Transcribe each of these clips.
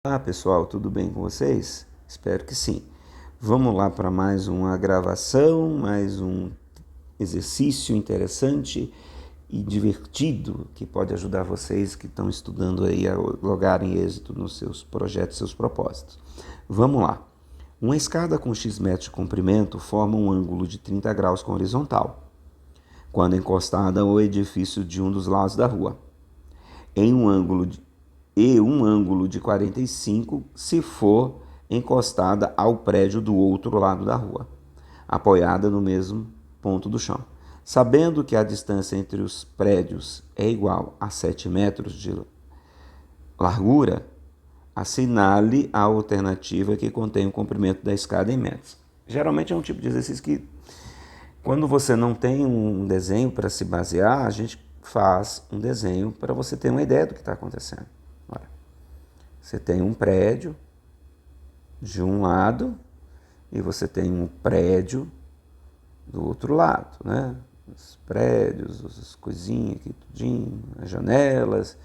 Olá pessoal, tudo bem com vocês? Espero que sim. Vamos lá para mais uma gravação, mais um exercício interessante e divertido que pode ajudar vocês que estão estudando aí a lograrem êxito nos seus projetos, seus propósitos. Vamos lá. Uma escada com x metros de comprimento forma um ângulo de 30 graus com horizontal, quando encostada ao edifício de um dos lados da rua, em um ângulo de 45 se for encostada ao prédio do outro lado da rua, apoiada no mesmo ponto do chão. Sabendo que a distância entre os prédios é igual a 7 metros de largura, assinale a alternativa que contém o comprimento da escada em metros. Geralmente é um tipo de exercício que, quando você não tem um desenho para se basear, a gente faz um desenho para você ter uma ideia do que está acontecendo. Olha, você tem um prédio de um lado e você tem um prédio do outro lado, né? Os prédios, as coisinhas aqui, tudinho, as janelas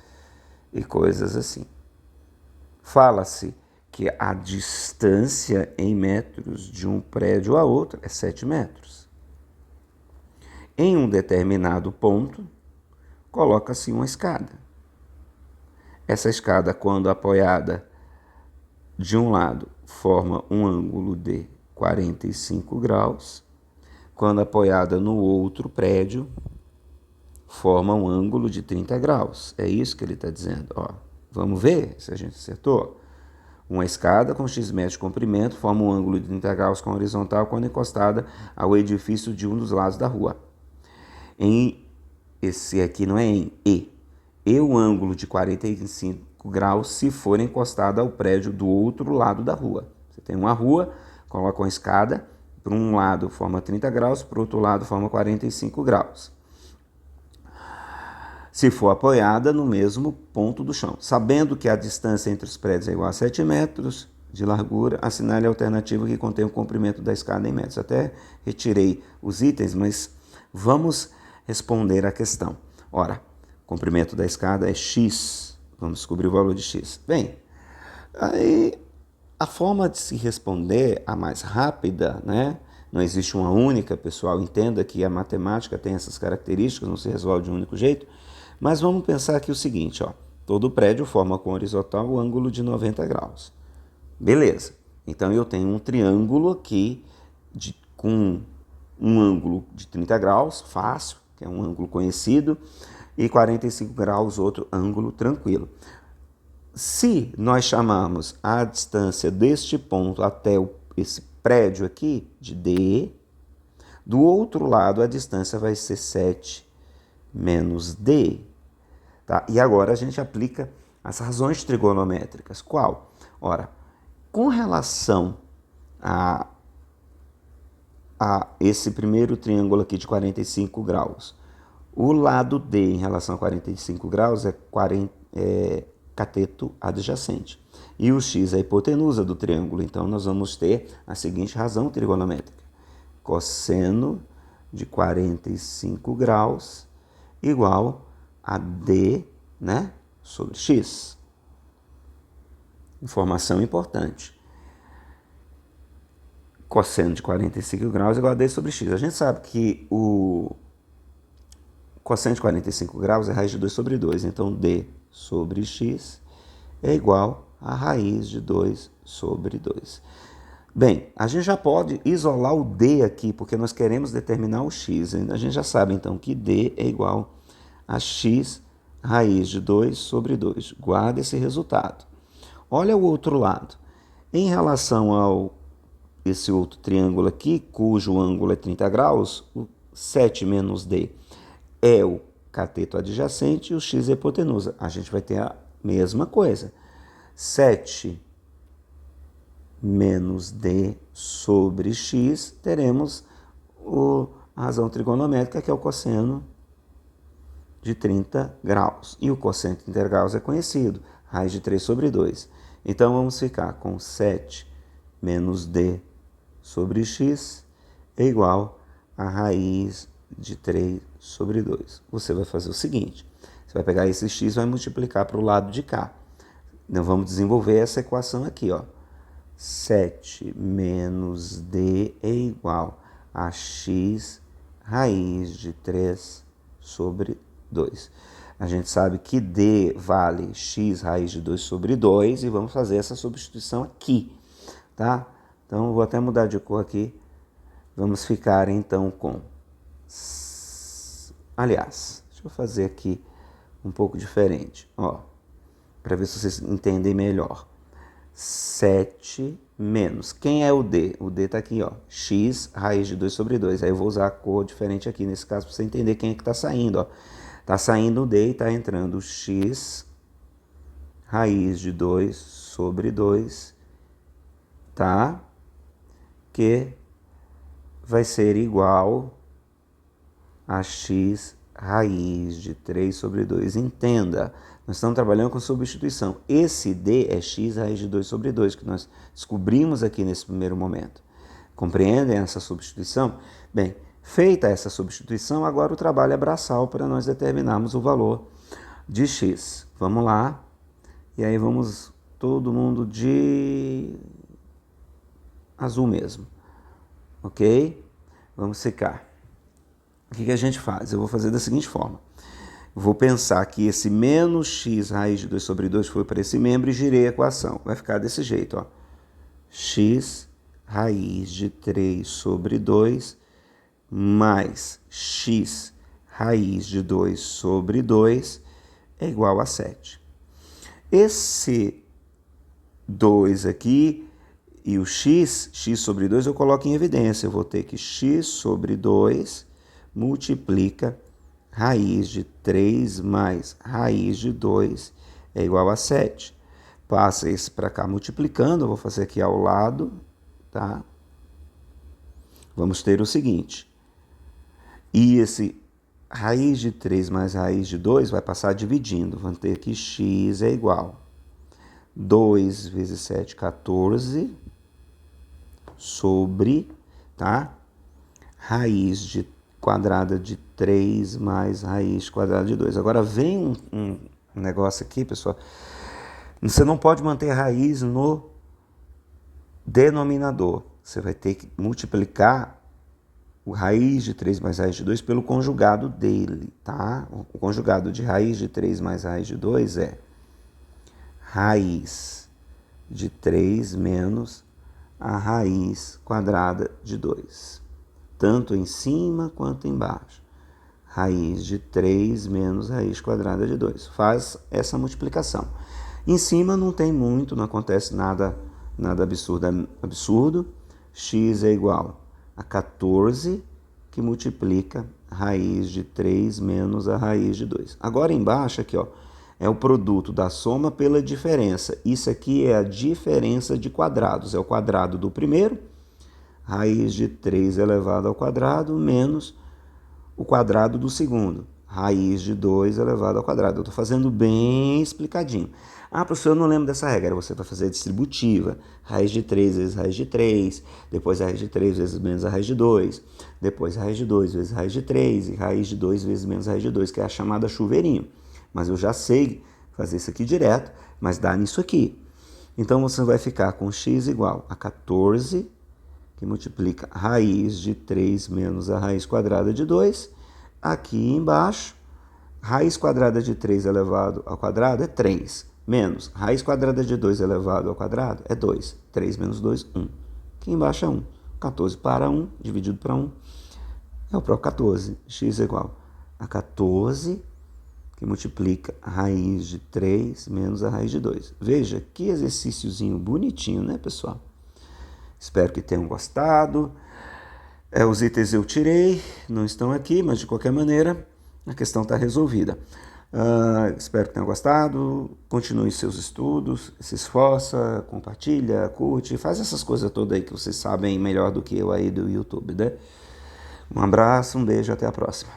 e coisas assim. Fala-se que a distância em metros de um prédio a outro é 7 metros. Em um determinado ponto, coloca-se uma escada. Essa escada, quando apoiada de um lado, forma um ângulo de 45 graus. Quando apoiada no outro prédio, forma um ângulo de 30 graus. É isso que ele está dizendo. Ó, vamos ver se a gente acertou? Uma escada com x metros de comprimento forma um ângulo de 30 graus com horizontal quando encostada ao edifício de um dos lados da rua. Esse aqui não é em E. E o ângulo de 45 graus se for encostada ao prédio do outro lado da rua. Você tem uma rua, coloca uma escada, para um lado forma 30 graus, para o outro lado forma 45 graus. Se for apoiada no mesmo ponto do chão. Sabendo que a distância entre os prédios é igual a 7 metros de largura, assinale a alternativa que contém o comprimento da escada em metros. Até retirei os itens, mas vamos responder a questão. Ora, o comprimento da escada é x. Vamos descobrir o valor de x. Bem, aí a forma de se responder, a mais rápida, né? Não existe uma única, pessoal. Entenda que a matemática tem essas características, não se resolve de um único jeito. Mas vamos pensar aqui o seguinte, ó. Todo prédio forma com horizontal o ângulo de 90 graus. Beleza. Então eu tenho um triângulo aqui com um ângulo de 30 graus, fácil, que é um ângulo conhecido, e 45 graus, outro ângulo tranquilo. Se nós chamarmos a distância deste ponto até esse prédio aqui de D, do outro lado a distância vai ser 7 menos D. Tá? E agora a gente aplica as razões trigonométricas. Qual? Ora, com relação a esse primeiro triângulo aqui de 45 graus, o lado D em relação a 45 graus é cateto adjacente. E o x é a hipotenusa do triângulo. Então, nós vamos ter a seguinte razão trigonométrica. Cosseno de 45 graus igual a D, né, sobre x. Informação importante. Cosseno de 45 graus igual a D sobre x. A gente sabe que o cosseno de 45 graus é raiz de 2 sobre 2. Então, D sobre x é igual a raiz de 2 sobre 2. Bem, a gente já pode isolar o D aqui, porque nós queremos determinar o x. A gente já sabe, então, que D é igual a x raiz de 2 sobre 2. Guarda esse resultado. Olha o outro lado. Em relação ao esse outro triângulo aqui, cujo ângulo é 30 graus, o 7 menos D é o cateto adjacente e o x é a hipotenusa. A gente vai ter a mesma coisa. 7 menos D sobre x, teremos a razão trigonométrica, que é o cosseno de 30 graus. E o cosseno de 30 graus é conhecido, raiz de 3 sobre 2. Então, vamos ficar com 7 menos D sobre x é igual a raiz de 3 sobre 2. Você vai fazer o seguinte, você vai pegar esse x e vai multiplicar para o lado de cá. Então vamos desenvolver essa equação aqui, ó. 7 menos d é igual a x raiz de 3 sobre 2. A gente sabe que d vale x raiz de 2 sobre 2 e vamos fazer essa substituição aqui, tá? Então eu vou até mudar de cor aqui. Vamos ficar então com... Aliás, deixa eu fazer aqui um pouco diferente, ó, para ver se vocês entendem melhor. 7 menos, quem é o d? O d está aqui, ó, x raiz de 2 sobre 2. Aí eu vou usar a cor diferente aqui nesse caso para você entender quem é que está saindo, ó. Está saindo o d e está entrando o x raiz de 2 sobre 2, tá? Que vai ser igual a x raiz de 3 sobre 2. Entenda, nós estamos trabalhando com substituição. Esse d é x raiz de 2 sobre 2, que nós descobrimos aqui nesse primeiro momento. Compreendem essa substituição? Bem, feita essa substituição, agora o trabalho é braçal para nós determinarmos o valor de x. Vamos lá. E aí vamos todo mundo de azul mesmo. Ok? Vamos ficar. O que a gente faz? Eu vou fazer da seguinte forma. Eu vou pensar que esse menos x raiz de 2 sobre 2 foi para esse membro e girei a equação. Vai ficar desse jeito, ó. X raiz de 3 sobre 2 mais x raiz de 2 sobre 2 é igual a 7. Esse 2 aqui e o x sobre 2 eu coloco em evidência. Eu vou ter que x sobre 2 multiplica raiz de 3 mais raiz de 2 é igual a 7. Passa esse para cá multiplicando, eu vou fazer aqui ao lado, tá? Vamos ter o seguinte, e esse raiz de 3 mais raiz de 2 vai passar dividindo, vamos ter que x é igual 2 vezes 7, 14, sobre, tá? Raiz de quadrada de 3 mais raiz quadrada de 2. Agora vem um negócio aqui, pessoal. Você não pode manter raiz no denominador. Você vai ter que multiplicar o raiz de 3 mais raiz de 2 pelo conjugado dele, tá? O conjugado de raiz de 3 mais raiz de 2 é raiz de 3 menos a raiz quadrada de 2. Tanto em cima quanto embaixo. Raiz de 3 menos raiz quadrada de 2. Faz essa multiplicação. Em cima não tem muito, não acontece nada absurdo. X é igual a 14, que multiplica raiz de 3 menos a raiz de 2. Agora embaixo aqui, ó, é o produto da soma pela diferença. Isso aqui é a diferença de quadrados. É o quadrado do primeiro, raiz de 3 elevado ao quadrado, menos o quadrado do segundo, raiz de 2 elevado ao quadrado. Eu estou fazendo bem explicadinho. Ah, professor, eu não lembro dessa regra. Você vai fazer a distributiva. Raiz de 3 vezes raiz de 3, depois raiz de 3 vezes menos a raiz de 2, depois raiz de 2 vezes raiz de 3 e raiz de 2 vezes menos raiz de 2, que é a chamada chuveirinho. Mas eu já sei fazer isso aqui direto, mas dá nisso aqui. Então você vai ficar com x igual a 14, que multiplica raiz de 3 menos a raiz quadrada de 2. Aqui embaixo, raiz quadrada de 3 elevado ao quadrado é 3, menos raiz quadrada de 2 elevado ao quadrado é 2. 3 menos 2, 1. Aqui embaixo é 1. 14 para 1, dividido para 1, é o próprio 14. X é igual a 14, que multiplica a raiz de 3 menos a raiz de 2. Veja que exercíciozinho bonitinho, né, pessoal? Espero que tenham gostado. Os itens eu tirei, não estão aqui, mas de qualquer maneira a questão está resolvida. Espero que tenham gostado. Continue seus estudos, se esforça, compartilha, curte, faz essas coisas todas aí que vocês sabem melhor do que eu aí do YouTube, né? Um abraço, um beijo, até a próxima.